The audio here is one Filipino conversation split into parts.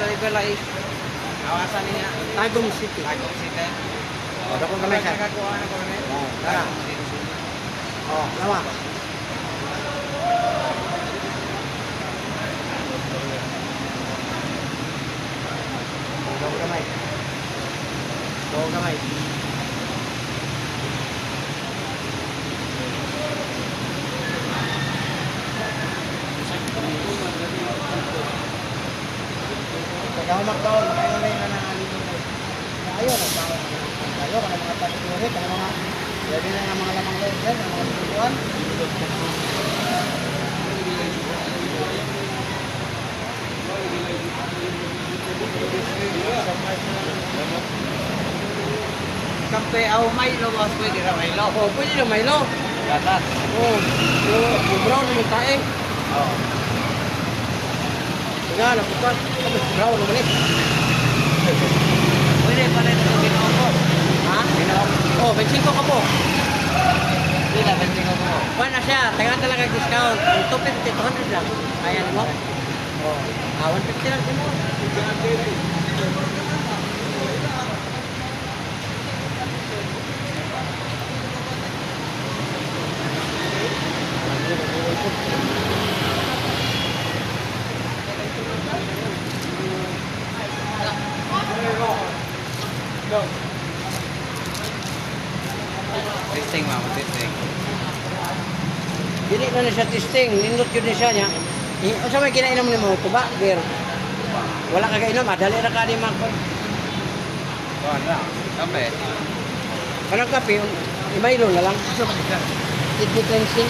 legalize. Kawasan niya. Tagum City. Tagum City. O, dakong kamay siya. Nakakuha na ko rin. Tara. O, lawa. Dakong kamay. Dakong kamay. Pagkahumak taon, makainulay na nangalino na. Ayaw, nagbawa ka na. Ayaw, ka na mga patuturit, ka na mga, pwede na mga lamang loob dyan, ang mga tutuan. Kape au Milo, boss. Pwede na Milo. O, pwede na Milo. Gatas. O, yung brown naman tayo. Oo. Nga, napukan. Brown naman eh. Pwede pa rin ito ginoo. Ha? O, 25 ka po. Hindi na, 20 ko po. Kuha na siya, taga talaga discount. 250, 200 lang. Ayan mo. O, 150 lang din mo. Testing, mama. Testing. Dili na siya testing, nindot yun siya niya. Ano sa may kinainom ni mo ito ba? Beer. Wala ka kainom, dali na ka ni Makon. Kuhan na. Kape. Kanang kape, imaylo na lang. Kidney cleansing.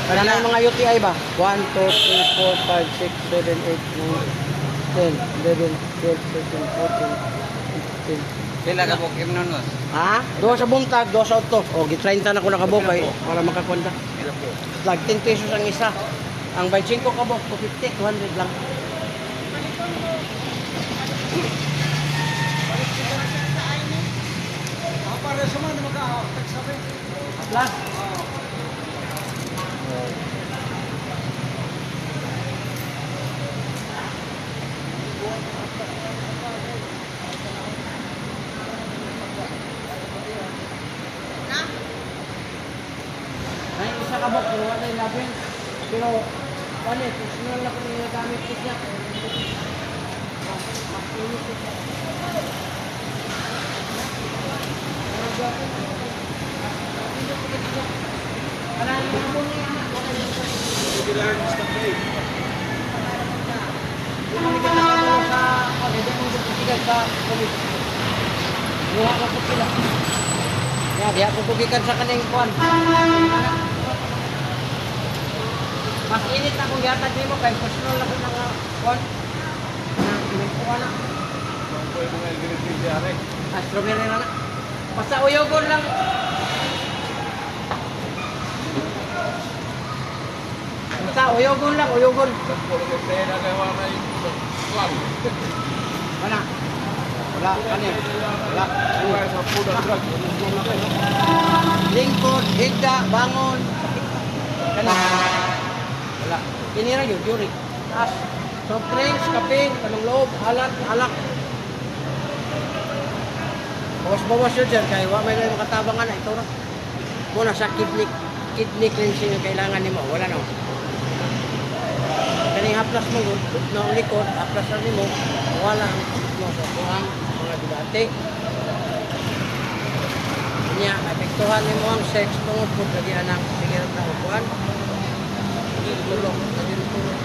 Para na yung mga UTI ba? 1, 2, 3, 4, 5, 6, 7, 8, 9, 10, 11, 12, 13, 14, 15. Pila ka po, Kim nun, boss? Ha? Doon sa buntag, doon sa auto. O, gitrainta na ko nakabukay para makakwenta. Pila po. Lag 10 pesos ang isa. Ang 25 kabok, 250, 200 lang. Para sa mga magkakagsabi. Plus. Ay, isa kabok, pero wala yung labin. Pero, ano eh, kung sinunod lang ko yung nagamit ko siya. Mas init siya. Parang yung mga muna yung anak ko. Hindi lang yung stop day. Yung mga kita ka sa, hindi mo tutukigan sa kulit. Luha ka po sila. Kaya, di ako tutukigan sa kaning kuwan. Mas init na kung yatag mo kay personal na kung mga kuwan. May kuwan na. Strawberry na na. Basta uyogon lang. Basta uyogon lang, uyogon. Wala. Wala, kanin. Wala. Lingkod, higda, bangon. Kanin. Wala. Kinira yun, yuri. As, soft drinks, kape, kanong loob, alat, alak. Bawas-bawas yun dyan, kaya may lang makatabangan na ito na. Muna sa kidney cleansing ang kailangan ni mo, wala na. Kaning haplas mo, na likod, haplas na ni mo, wala ang mo sa buhang mga dibate. Kanya, apektuhan ni mo ang sex tungod po lagi anak, sige na upuan. Tulog, lagi na tulog.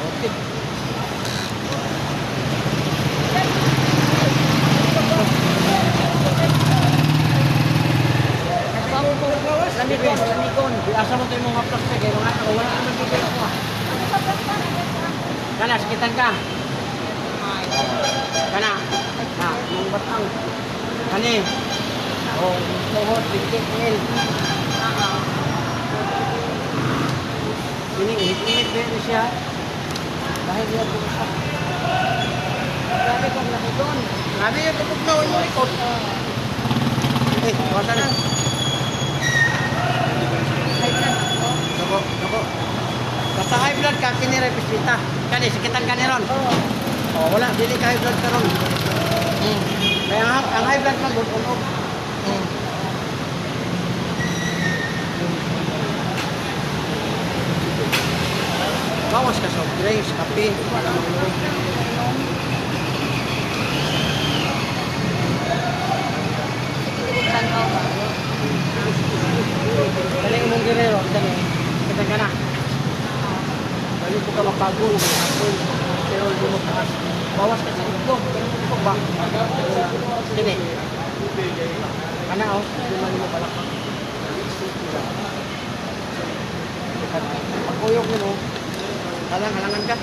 Okay. Lanikon. Asa mo tayo mga plastic kaya wala naman bigay ako. Kana, sakitan ka. Kana. Ha, mong batang. Kani. O, tuhod, bigkit ngil. Init ba siya? Dahil niya po siya. Grabe kong lanikon. Grabe yung kapagkawin mo likod. Wasa na. Ako. Basta high blood ka, kinirepisita. Kani, sakitan ka ni ron. Oh, wala, dili ka high blood ka ron. Kaya ang high blood man, good on. Bawas ka soft drinks, kape, para maluwag. Dali mong girero, dali. Kita ka na. Dali po ka magbago. Pero hindi mo taas. Bawas ka sa itlog. Itlog ba? Sini. Kana o. Hindi mo balak. Pagkuyok mo. Halangan ka.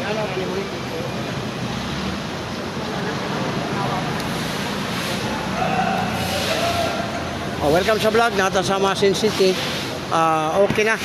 Yan ang animal. Welcome sa vlog natin sa Masin City. Okay na.